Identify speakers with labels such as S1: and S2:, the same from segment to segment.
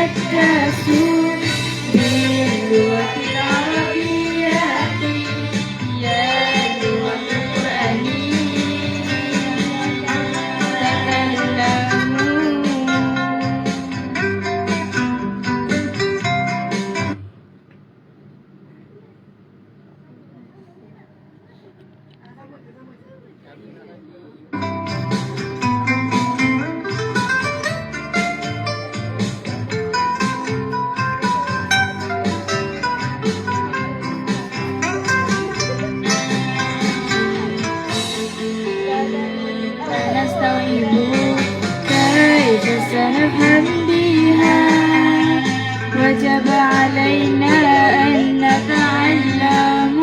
S1: نتحدث باللغة العربية يا لغة القرآن نستوعب كيف سنفهم بها وجب علينا أن نتعلم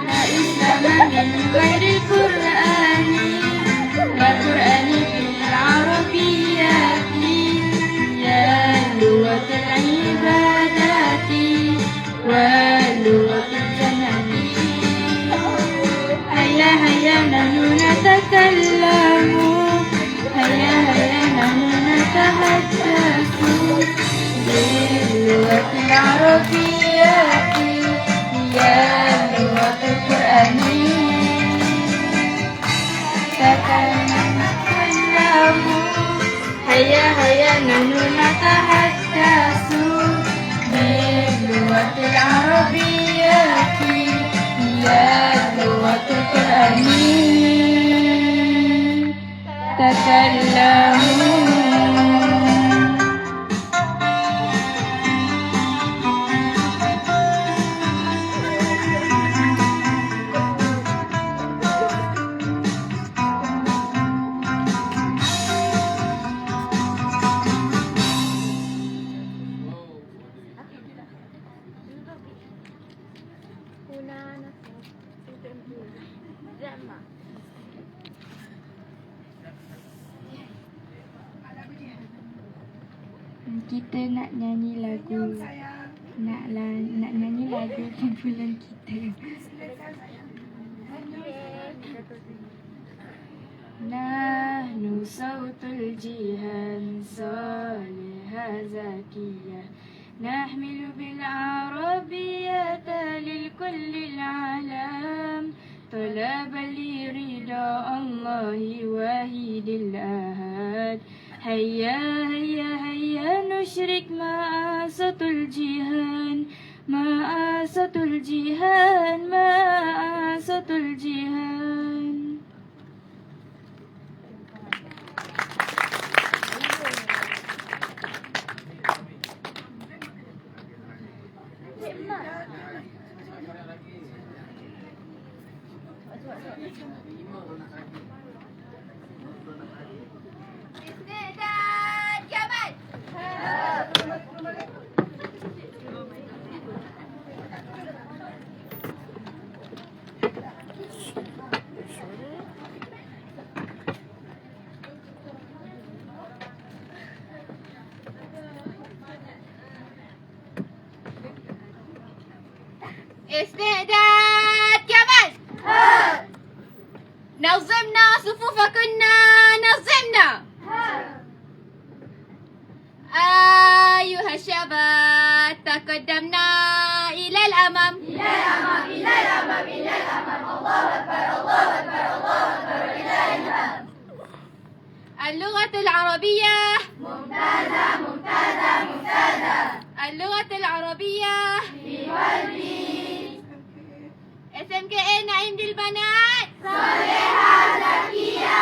S1: لا إسلام من غير القرآن والقرآن بالعربية يا لغة العبادات ولغة الجنة هيا هيا نحن نتكلم هيا هيا نحن نتحدث باللغة العربية يا لغة القرآن تتكلم هيا هيا نحن نتحدث باللغة العربية يا لغة القرآن تكلموا Kita nak nyanyi lagu nak nyanyi lagu kumpulan kita. Nahnu sautul jihan salihah zakiyah nahmilu bil arabiyyata lil kulli alam talaban li rida Allahi wahidil ahad هيا هيا هيا نشرك مآسة الجهان مآسة الجهان مآسة الجهان
S2: استعداد كمان نظمنا صفوفكنا نظمنا أيها الشباب تقدمنا إلى الأمام إلى الأمام إلى الأمام إلى الأمام الله أكبر الله أكبر الله أكبر ولله الحمد اللغة العربية ممتازة ممتازة ممتازة اللغة العربية في قلبي SMKN نعيم للبنات صالحة زكية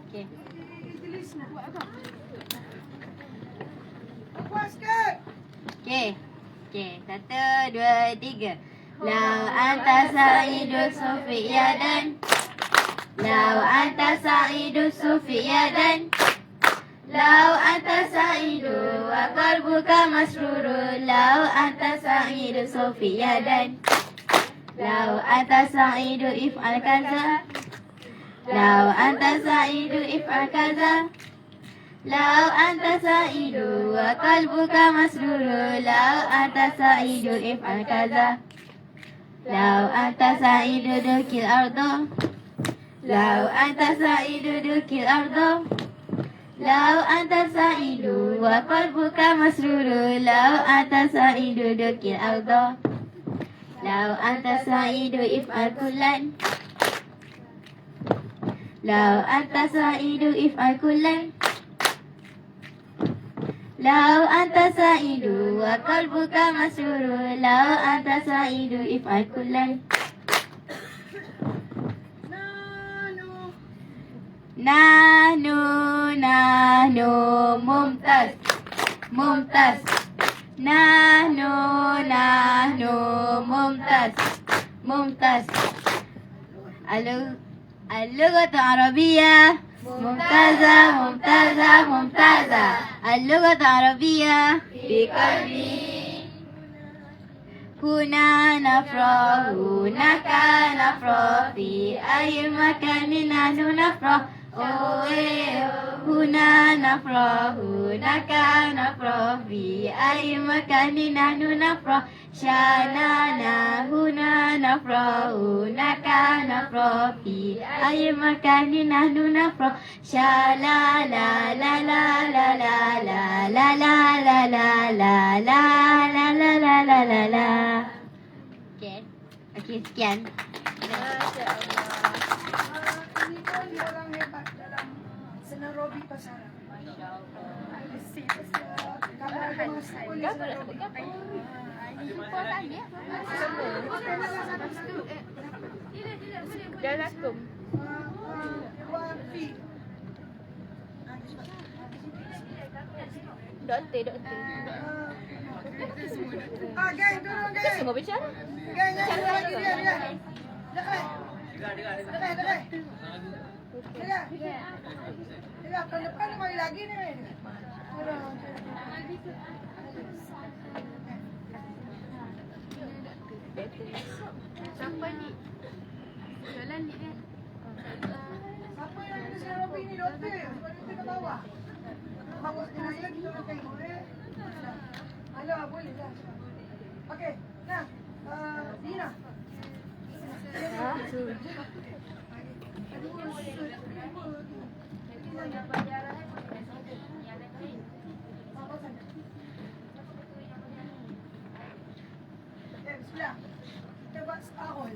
S2: Okey. 1, 2, 3. Lau anta sa'idu sufiyadan. Lau anta sa'idu sufiyadan. لو أنت سعيد وقلبك مسرور لو أنت سعيد صفي يدا لو أنت سعيد افعل كذا لو أنت سعيد افعل كذا لو أنت سعيد وقلبك مسرور لو أنت سعيد افعل كذا لو أنت سعيد دك الأرض لو أنت سعيد دك الأرض لو أنت سعيد وقلبك مسرور لو أنت سعيد دك الأرض لو أنت سعيد افعل كلا لو أنت سعيد افعل كلا لو أنت سعيد وقلبك مسرور لو أنت سعيد افعل كلا نحن ممتاز ممتاز نحن ممتاز ممتاز اللغة العربية ممتازة ممتازة ممتازة اللغة العربية في قلبي هنا نفرح هناك نفرح في أي مكان نحن نفرح هنا نفرح هناك نفرح في أي مكان نحن نفرح شاننا هنا نفرح هناك نفرح في أي مكان نحن نفرح شالا لا لا لا لا لا لا لا لا لا لا لا لا لا لا لا لا لا لا. Okey, sekian.
S3: Ini pun dia orang hebat dalam senang Robi pasaran. Kalau ada masa pun dia senang Robi.
S2: Dah lakum. Doktor.
S3: Ah, geng, turun geng.
S2: Semua bicara.
S3: Geng, lagi dia. Dekat. Dekat, depan kembali lagi nih. Turun.
S2: Siapa ni? Jalan ni kan?
S3: Siapa yang ada senang Robi ni, doktor? Sebab doktor kat bawah. Bawa senang lagi kita tengok. Alah, boleh dah. Okey, nah. Dina. Bismillah. Kita buat setahun.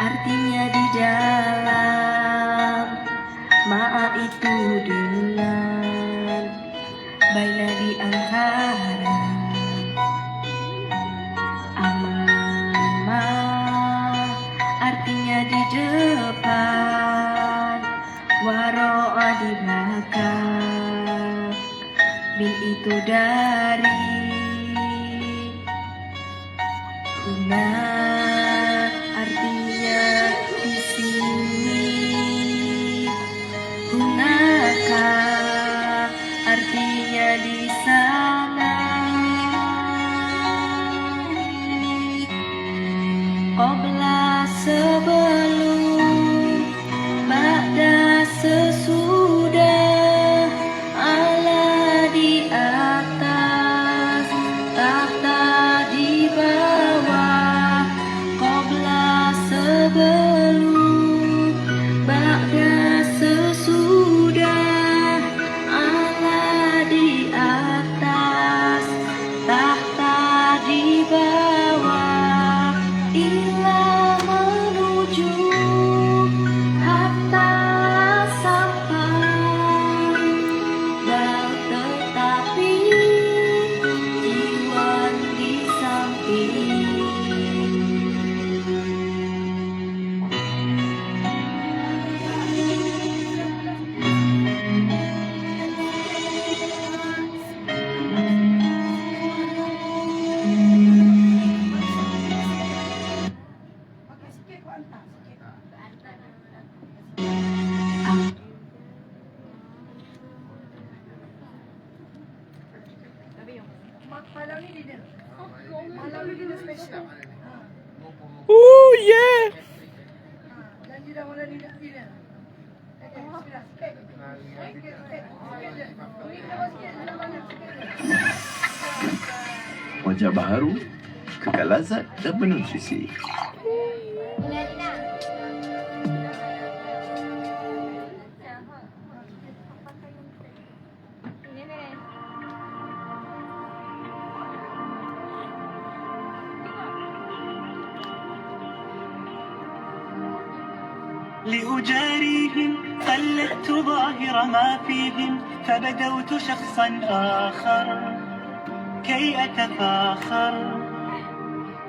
S4: Artinya di dalam ma'a itu dengan baina di antara amma artinya di depan waro'a di belakang bin itu dari guna artinya di sini gunaka artinya di sana qabla sebelum ba'da sesudah ala di atas tahta di bawah qabla sebelum ba'da sesudah ala di atas tahta di bawah ila menuju hatta sampai dan tetapi jiwan di samping
S5: wajah baharu, kekal lazat dan bernutrisi.
S6: لأجاريهم قلدت ظاهر ما فيهم فبدوت شخصا آخر كي أتفاخر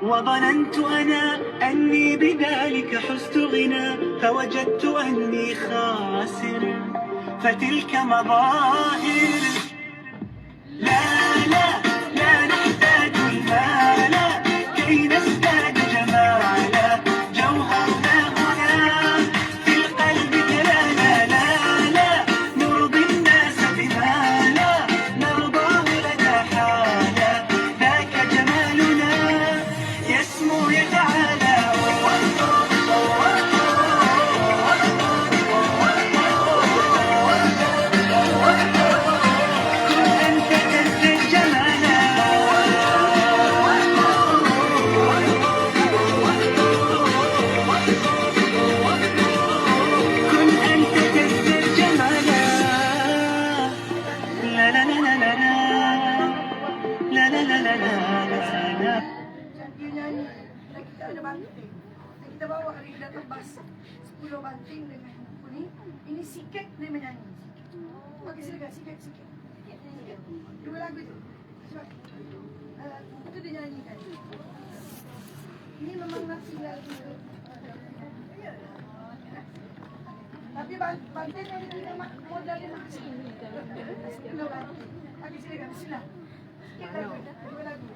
S6: وظننت أنا أني بذلك حزت غنى فوجدت أني خاسر فتلك مظاهر لا لا لا نحتاج المال كي نزداد جمالا جوهرنا هنا في القلب كلانا لا لا نرضي الناس بما لا نرضاه لنا حالا ذاك جمالنا يسمو يتعالى كن أنت تزدد جمالا كن أنت تزدد جمالا لا لا لا لا لا لا لا لا لا لا لا
S3: Dia nyanyi. Dan kita ada banting. Dan kita bawa hari ini datang bas 10 banting dengan buku ni. Ini sikit dia menyanyi. Okey, silakan sikit. Dua lagu tu. Sebab itu dia nyanyikan. Ini memang nasi lagu tu. Tapi banting yang dia modal dia masih. 10 banting. Okey, silakan. Bismillah. Sikit lagu. Dua lagu.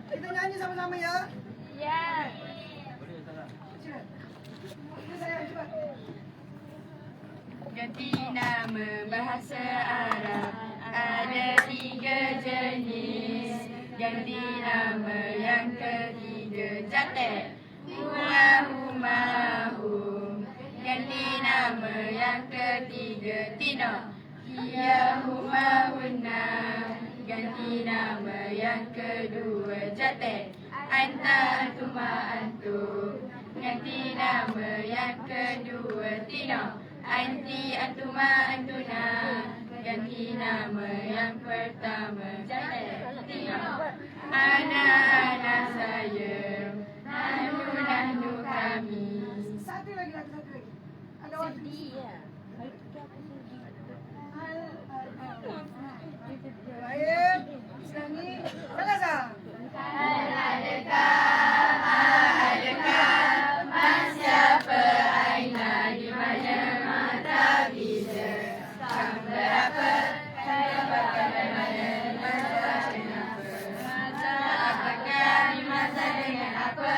S3: Kita nyanyi sama-sama ya.
S2: Ya.
S3: Sila. Ini saya cepat.
S2: Ganti nama bahasa Arab ada 3 jenis. Ganti nama yang ketiga Jatek. Humahum. Ganti nama yang ketiga Tino. Iyahumahunna. Ganti nama yang kedua Jatek. Anta antuma antum. Ganti nama yang kedua Tino. Anti antuma antuna. Ganti nama yang pertama Jatek. Tino. Anak-anak saya. Nahnu kami.
S3: Satu lagi. Ada waktu. Baik. Islami. Selesai.
S2: Siapa aina di mana mata bila sang berapa dapatkan dari mana masa kenapa masa apakah di masa dengan apa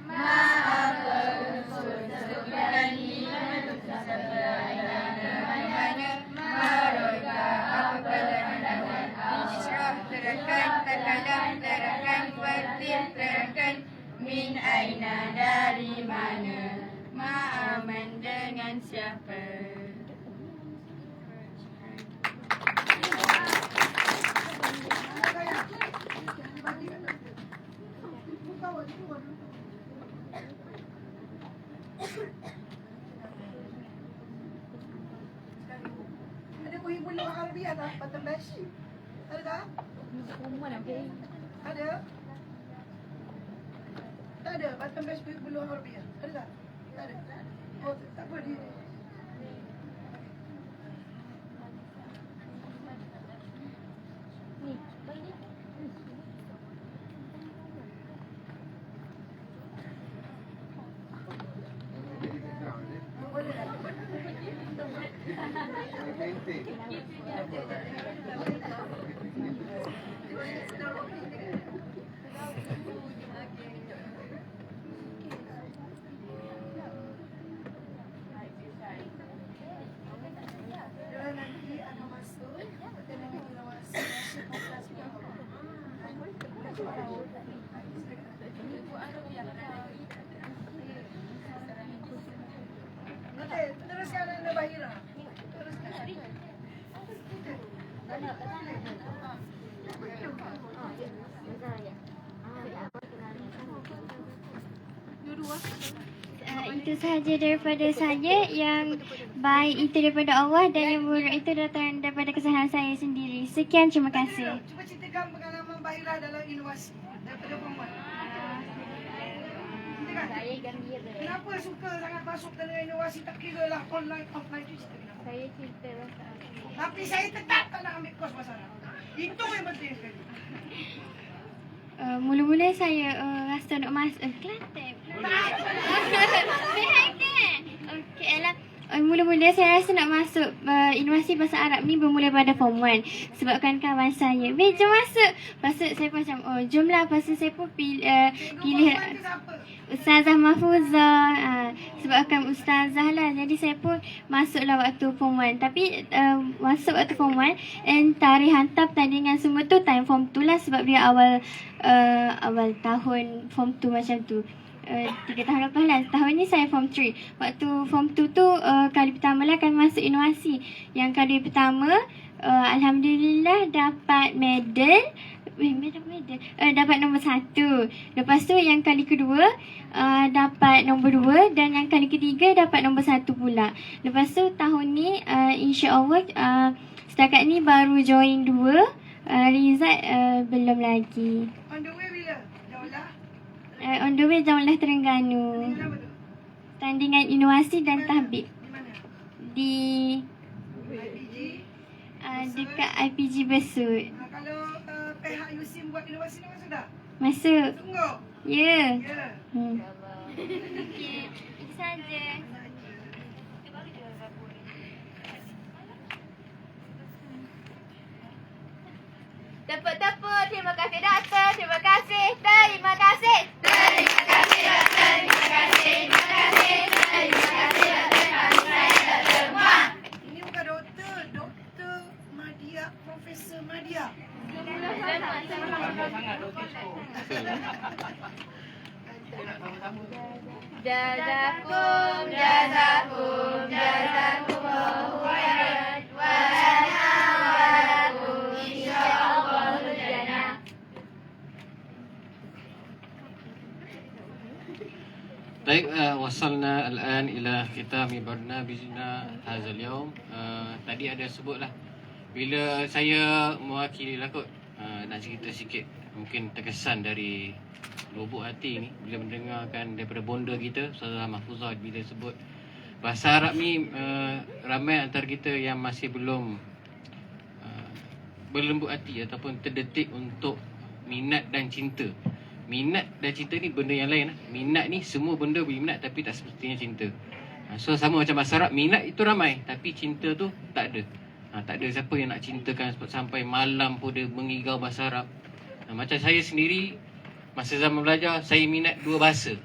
S2: apa unsur berani menutup siapa aina dari mana maroka apa dengan Isyrah terangkan terkadang terangkan fatir terangkan min aina dari mana ma'aman dengan siapa.
S3: Ada muhibul lughah Arabiah tak? Bottom bash. Ada tak? Ada? Tak ada. Bottom bash muhibul lughah Arabiah. Ada tak? Tak ada. Oh, tak apa dia. Boleh tak? Jangan nanti akan masuk dan nanti kita masuk Okey,
S1: Itu sahaja daripada saya. Yang baik itu daripada Allah dan yang buruk itu datang daripada kesalahan saya sendiri. Sekian, terima kasih.
S3: Cuba ceritakan pengalaman Bahira dalam inovasi daripada perempuan. Ceritakan. Kenapa suka sangat masuk dalam inovasi, tak kira lah online, offline tu cerita kenapa?
S1: Saya cerita pasal
S3: Tapi saya tetap tak nak ambil kos pasal itu yang penting sekali.
S1: mula-mula saya rasa nak masuk Kelantan. Okey lah. Mula-mula saya rasa nak masuk inovasi bahasa Arab ni bermula pada form 1. Sebabkan kawan saya, jom masuk. Lepas tu saya pun macam, jom lah. Lepas tu saya pun pilih
S3: Perempuan tu siapa?
S1: Ustazah Mahfuzah. Sebabkan ustazah lah. Jadi saya pun masuklah waktu form 1. Tapi masuk waktu form 1 and tarikh hantar pertandingan semua tu time form 2 lah. Sebab dia awal tahun form 2 macam tu. 3 tahun lepas lah. Tahun ni saya form 3. Waktu form 2 tu kali pertama lah kami masuk inovasi. Yang kali pertama Alhamdulillah dapat medal. Dapat nombor 1. Lepas tu yang kali kedua dapat nombor 2. Dan yang kali ketiga dapat nombor 1 pula. Lepas tu tahun ni insya-Allah setakat ni baru join 2. Result belum lagi.
S3: On the way bila? Daulah?
S1: On the way Daulah Terengganu.
S3: Kenapa tu?
S1: Tandingan inovasi dan tahbib
S3: Di mana?
S1: di
S3: IPG?
S1: dekat IPG Besut.
S3: Kalau pihak USIM buat inovasi ni masuk tak?
S1: Masuk.
S3: Tunggu.
S1: Ya.
S3: Ya.
S1: Okey, itu saja.
S2: Tepuk-tepuk. Terima kasih doktor. Terima kasih. Terima kasih. Terima kasih doktor. Terima kasih. Terima kasih. Terima kasih doktor. Kami saya doktor Muaz.
S3: Ini bukan doktor. Doktor Madia. Profesor Madia.
S2: Jazakum, jazakum, jazakumullahu khairan. Wa lana wa lakum insyaallah jannah.
S7: Baik, wasalna al-an ila khitami barnamijna hadzal yaum. Tadi ada sebutlah bila saya mewakili lah kot, nak cerita sikit. Mungkin terkesan dari lubuk hati ni bila mendengarkan daripada bonda kita Ustazah Mahfuzah bila sebut bahasa Arab ni, ramai antara kita yang masih belum berlembut hati ataupun terdetik untuk minat dan cinta. Minat dan cinta ni benda yang lain. Minat ni semua benda boleh minat tapi tak sepertinya cinta. So sama macam bahasa Arab, minat itu ramai tapi cinta tu tak ada. Tak ada siapa yang nak cintakan sampai malam pun dia mengigau bahasa Arab. Macam saya sendiri, masa zaman belajar saya minat 2 bahasa.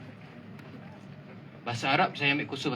S7: Bahasa Arab saya ambil kursus bahasa